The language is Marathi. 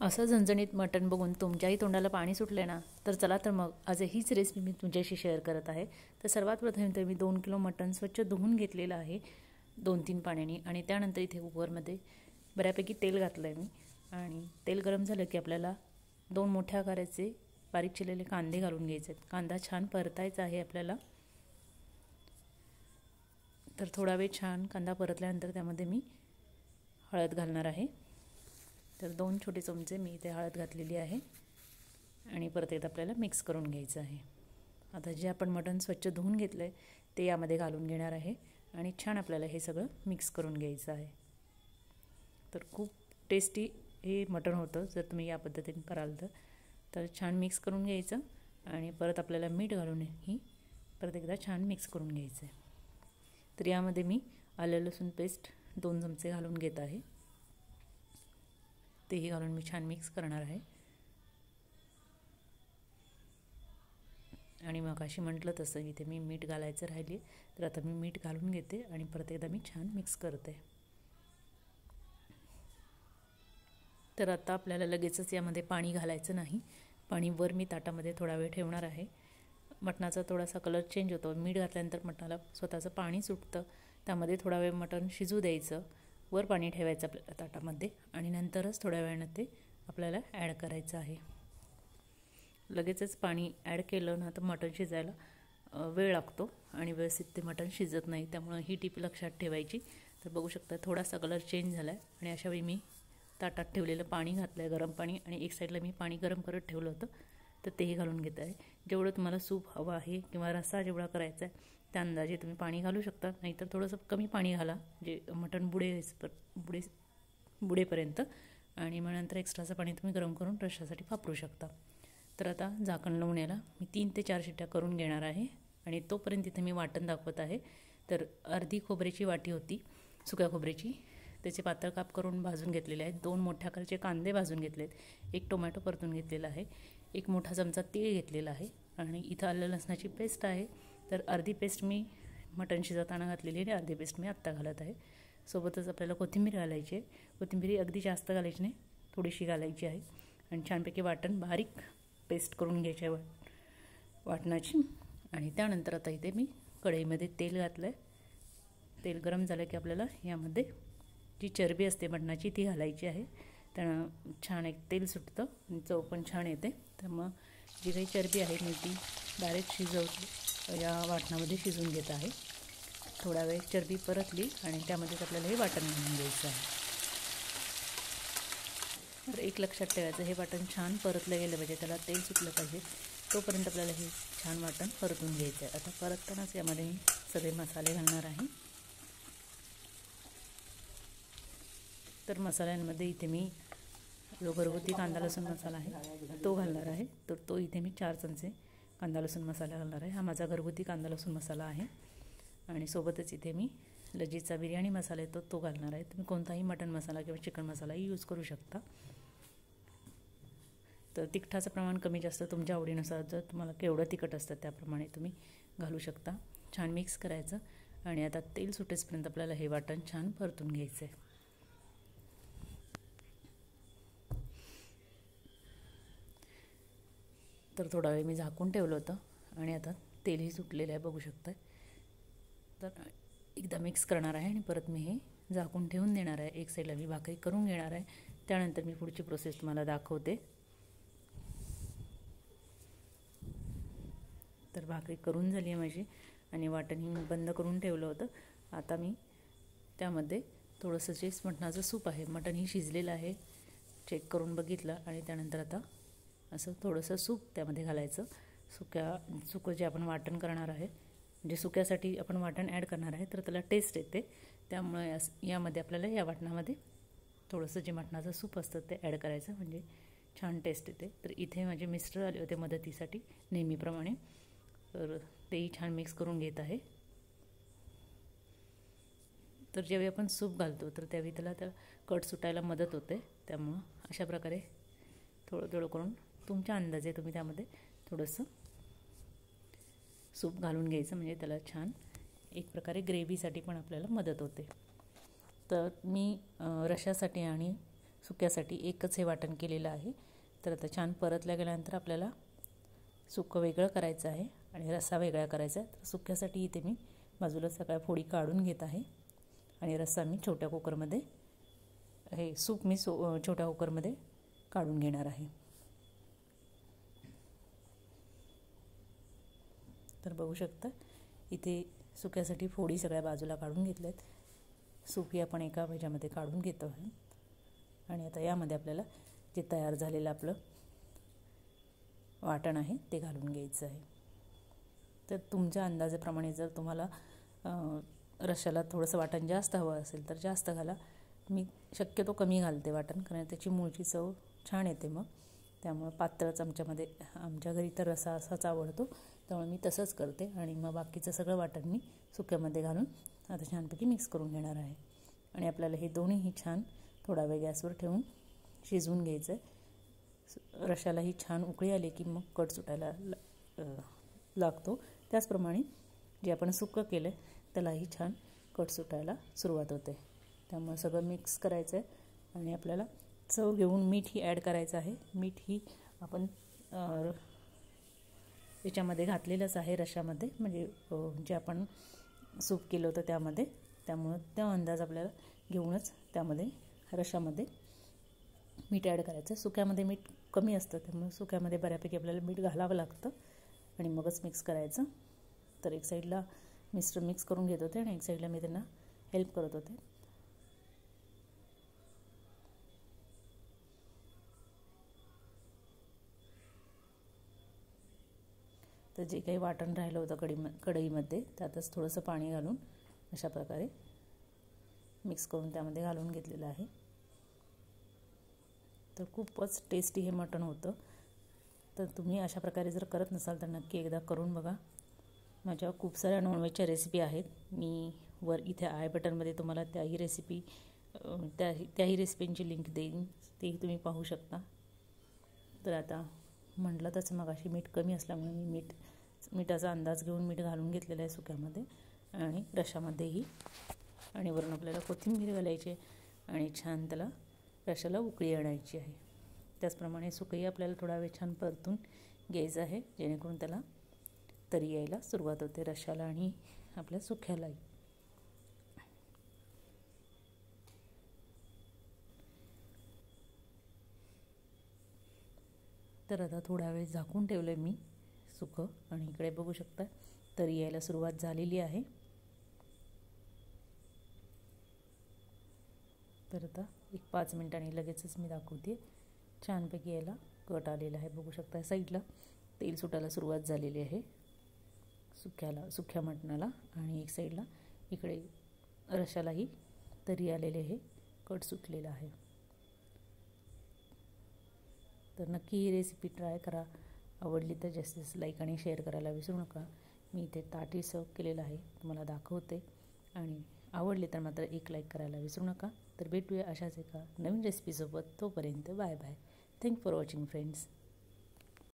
असं झणझणीत मटण बघून तुमच्याही तोंडाला पाणी सुटले ना, तर चला तर मग आज हीच रेसिपी मी तुमच्याशी शेअर करत आहे. तर सर्वात प्रथम तर मी 2 किलो मटण स्वच्छ धुवून घेतलेलं आहे 2-3 पाण्याने. आणि त्यानंतर इथे कुकरमध्ये बऱ्यापैकी तेल घातलं आहे मी. आणि तेल गरम झालं की आपल्याला 2 मोठ्या आकाराचे बारीक चिरलेले कांदे घालून घ्यायचे आहेत. कांदा छान परतायचा आहे आपल्याला. तर थोडा वेळ छान कांदा परतल्यानंतर त्यामध्ये मी हळद घालणार आहे. तर 2 छोटे चमचे मी इथे हळद घातलेली आहे आणि परत एकदा आपल्याला मिक्स करून घ्यायचं आहे. आता जे आपण मटण स्वच्छ धुवून घेतलं आहे ते यामध्ये घालून घेणार आहे आणि छान आपल्याला हे सगळं मिक्स करून घ्यायचं आहे. तर खूप टेस्टी हे मटण होतं जर तुम्ही या पद्धतीने कराल तर छान मिक्स करून घ्यायचं आणि परत आपल्याला मीठ घालूनही परत एकदा छान मिक्स करून घ्यायचं आहे. तर यामध्ये मी आलं लसूण पेस्ट 2 चमचे घालून घेत आहे. तेही घालून मी छान मिक्स करणार आहे. आणि मग अशी म्हटलं तसं इथे मी मीठ घालायचं राहिले तर आता मी मीठ घालून घेते आणि परत एकदा मी छान मिक्स करते. तर आता आपल्याला लगेचच यामध्ये पाणी घालायचं नाही. पाणी वर मी ताटामध्ये थोडा वेळ ठेवणार आहे. मटणाचा थोडासा कलर चेंज होतो. मीठ घातल्यानंतर मटणाला स्वतःचं पाणी सुटतं. त्यामध्ये थोडा वेळ मटण शिजू द्यायचं. वर पाणी ठेवायचं आपल्याला ताटामध्ये आणि नंतरच थोड्या वेळानं ते आपल्याला ॲड करायचं आहे. लगेचच पाणी ॲड केलं ना तर मटण शिजायला वेळ लागतो आणि व्यवस्थित ते मटण शिजत नाही. त्यामुळे ही टीप लक्षात ठेवायची. तर बघू शकता थोडासा कलर चेंज झाला आहे आणि अशावेळी मी ताटात ठेवलेलं पाणी घातलं आहे, गरम पाणी. आणि एक साईडला मी पाणी गरम करत ठेवलं होतं तर तेही घालून घेत आहे. जेवढं तुम्हाला सूप हवं आहे किंवा रस्सा जेवढा करायचा आहे त्या अंदाजे तुम्ही पाणी घालू शकता. नाहीतर थोडंसं कमी पाणी घाला जे मटण बुडेपर्यंत. आणि मग नंतर एक्स्ट्राचं पाणी तुम्ही गरम करून रश्श्यासाठी वापरू शकता. तर आता झाकण लावून याला मी 3 ते 4 शिट्ट्या करून घेणार आहे. आणि तोपर्यंत इथे मी वाटण दाखवत आहे. तर अर्धी खोबऱ्याची वाटी होती सुक्या खोबऱ्याची, त्याचे पातळ काप करून भाजून घेतलेले आहेत. 2 मोठ्या आकाराचे कांदे भाजून घेतलेत. 1 टोमॅटो परतून घेतलेला आहे. 1 मोठा चमचा तीळ घेतलेला आहे. आणि इथं आलं लसणाची पेस्ट आहे. तर अर्धी पेस्ट मी मटण शिजवताना घातलेली आहे, अर्धी पेस्ट मी आत्ता घालत आहे. सोबतच आपल्याला कोथिंबीर घालायची आहे. कोथिंबीर अगदी जास्त घालायची नाही, थोडीशी घालायची आहे. आणि छानपैकी वाटण बारीक पेस्ट करून घ्यायची आहे वाटणाची. आणि त्यानंतर आता इथे मी कढईमध्ये तेल घातलं आहे. तेल गरम झालं की आपल्याला यामध्ये जी चरबी असते मटणाची ती घालायची आहे. त्यानं छान एक तेल सुटतं आणि चव पण छान येते. त्यामुळं जी काही चरबी आहे मी ती डायरेक्ट या वाटणामध्ये शिजवून घेत आहे. थोडा वेळ चरबी परतली आणि त्यामध्येच आपल्याला हे वाटण घालून घ्यायचं आहे. तर एक लक्षात ठेवायचं, हे वाटण छान परतलं गेलं पाहिजे, त्याला तेल सुटलं पाहिजे. तोपर्यंत आपल्याला हे छान वाटण परतून घ्यायचं आहे. आता परततानाच यामध्ये मी सगळे मसाले घालणार आहे. तर मसाल्यांमध्ये इथे मी जो घरगुती कांदा लसूण मसाला आहे तो घालणार आहे. तर तो इथे मी 4 चमचे कांदा लसूण मसाला घालणार आहे. हा माझा घरगुती कांदा लसूण मसाला आहे. आणि सोबतच इथे मी लजीचा बिर्याणी मसाला येतो तो घालणार आहे. तुम्ही कोणताही मटण मसाला किंवा चिकन मसालाही यूज करू शकता. तर तिखटाचं प्रमाण कमी जास्त तुमच्या आवडीनुसार, जर तुम्हाला केवढं तिखट असतं त्याप्रमाणे तुम्ही घालू शकता. छान मिक्स करायचं आणि आता तेल सुटेपर्यंत आपल्याला हे वाटण छान परतून घ्यायचं आहे. तर थोडा वेळ मी झाकून ठेवलं होतं आणि आता तेलही सुटलेलं आहे बघू शकता. तर एकदा मिक्स करणार आहे आणि परत मी हे झाकून ठेवून देणार आहे. एक साईडला मी भाकरी करून घेणार आहे. त्यानंतर मी पुढची प्रोसेस तुम्हाला दाखवते. तर भाकरी करून झाली आहे माझी आणि वाटणही मी बंद करून ठेवलं होतं. आता मी त्यामध्ये थोडंसं जे मटणाचं सूप आहे, मटणही शिजलेलं आहे चेक करून बघितलं. आणि त्यानंतर आता असं थोडंसं सूप त्यामध्ये घालायचं. सुकं जे आपण वाटण करणार आहे, म्हणजे सुक्यासाठी आपण वाटण ॲड करणार आहे तर त्याला टेस्ट येते. त्यामुळे यामध्ये आपल्याला या वाटणामध्ये थोडंसं जे मटणाचं सूप असतं ते ॲड करायचं, म्हणजे छान टेस्ट येते. तर इथे माझे मिस्टर आले होते मदतीसाठी नेहमीप्रमाणे, तर तेही छान मिक्स करून घेत आहे. तर ज्यावेळी आपण सूप घालतो तर त्यावेळी त्याला कट सुटायला मदत होते. त्यामुळं अशा प्रकारे थोडं थोडं करून तुमच्या अंदाजे तुम्ही त्यामध्ये थोडंसं सूप घालून घ्यायचं, म्हणजे त्याला छान एक प्रकारे ग्रेव्हीसाठी पण आपल्याला मदत होते. तर मी रश्श्यासाठी आणि सुक्यासाठी एकच हे वाटण केलेलं आहे. तर आता छान परतल्या गेल्यानंतर आपल्याला सुकं वेगळं करायचं आहे आणि रस्सा वेगळा करायचा आहे. तर सुक्यासाठी इथे मी बाजूला सगळ्या फोडी काढून घेत आहे आणि रस्सा मी छोट्या कुकरमध्ये हे सूप मी छोट्या कुकरमध्ये काढून घेणार आहे. तर बघू शकता इथे सुक्यासाठी फोडी सगळ्या बाजूला काढून घेतल्यात. सूप ही आपण एका ह्याच्यामध्ये काढून घेतो आहे आणि आता यामध्ये आपल्याला जे तयार झालेलं आपलं वाटण आहे ते घालून घ्यायचं आहे. तर तुमच्या अंदाजाप्रमाणे जर तुम्हाला रश्श्याला थोडंसं वाटण जास्त हवं असेल तर जास्त घाला. मी शक्यतो कमी घालते वाटण, कारण त्याची मूळची चव छान येते मग. त्यामुळं पातळच आमच्या घरी तर रस्सा असाच आवडतो, त्यामुळे मी तसंच करते. आणि मग बाकीचं सगळं वाटण मी सुक्यामध्ये घालून आता छानपैकी मिक्स करून घेणार आहे. आणि आपल्याला हे दोन्हीही छान थोडा वेळ गॅसवर ठेवून शिजवून घ्यायचं आहे. रश्श्यालाही छान उकळी आली की मग कट सुटायला लागतो. त्याचप्रमाणे जे आपण सुकं केलं आहे त्यालाही छान कट सुटायला सुरुवात होते. त्यामुळे सगळं मिक्स करायचं आहे आणि आपल्याला चव घेऊन मीठ ही ॲड करायचं आहे. मीठ ही आपण याच्यामध्ये घातलेलंच आहे रश्श्यामध्ये, म्हणजे जे आपण सूप केलं होतं त्यामध्ये. त्यामुळं त्या अंदाज आपल्याला घेऊनच त्यामध्ये रश्श्यामध्ये मीठ ॲड करायचं. सुक्यामध्ये मीठ कमी असतं, त्यामुळे सुक्यामध्ये बऱ्यापैकी आपल्याला मीठ घालावं लागतं आणि मगच मिक्स करायचं. तर एक साईडला मिस्टर मिक्स करून घेत होते आणि एक साईडला मी त्यांना हेल्प करत होते. तर जे काही वाटण राहिलं होतं कढईमध्ये त्यातच थोडंसं पाणी घालून अशा प्रकारे मिक्स करून त्यामध्ये घालून घेतलेलं आहे. तर खूपच टेस्टी हे मटण होतं. तर तुम्ही अशा प्रकारे जर करत नसाल तर नक्की एकदा करून बघा. माझ्या खूप साऱ्या नॉनव्हेजच्या रेसिपी आहेत. मी वर इथे आय बटनमध्ये तुम्हाला त्याही रेसिपींची लिंक देईन, तेही तुम्ही पाहू शकता. तर आता म्हटलं तसं मग अशी मीठ कमी असल्यामुळे मी मिठाचा अंदाज घेऊन मीठ घालून घेतलेलं आहे सुक्यामध्ये आणि रश्श्यामध्येही. आणि वरून आपल्याला कोथिंबीर घालायची आणि छान त्याला रश्श्याला उकळी आणायची आहे. त्याचप्रमाणे सुकंही आपल्याला थोडा वेळ छान परतून घ्यायचं आहे, जेणेकरून त्याला तरी यायला सुरुवात होते रश्श्याला आणि आपल्या सुक्यालाही. तर आता थोडा वेळ झाकून ठेवलं मी सुकं आणि इकडे बघू शकता तरी यायला सुरुवात झालेली आहे. तर आता एक 5 मिनिटांनी लगेचच मी दाखवते. छानपैकी यायला कट आलेला आहे. बघू शकता साईडला तेल सुटायला सुरुवात झालेली आहे सुक्या मटणाला आणि एक साईडला इकडे रश्श्यालाही तरी आलेले आहे, कट सुटलेला आहे. तर नक्की ही रेसिपी ट्राय करा. आवडली तर जास्तीत लाईक आणि शेअर करायला विसरू नका. मी इथे ताटी सर्व केलेलं आहे, तुम्हाला दाखवते. आणि आवडले तर मात्र एक लाईक करायला विसरू नका. तर भेटूया अशाच एका नवीन रेसिपीसोबत. तोपर्यंत bye bye. Thank for watching friends.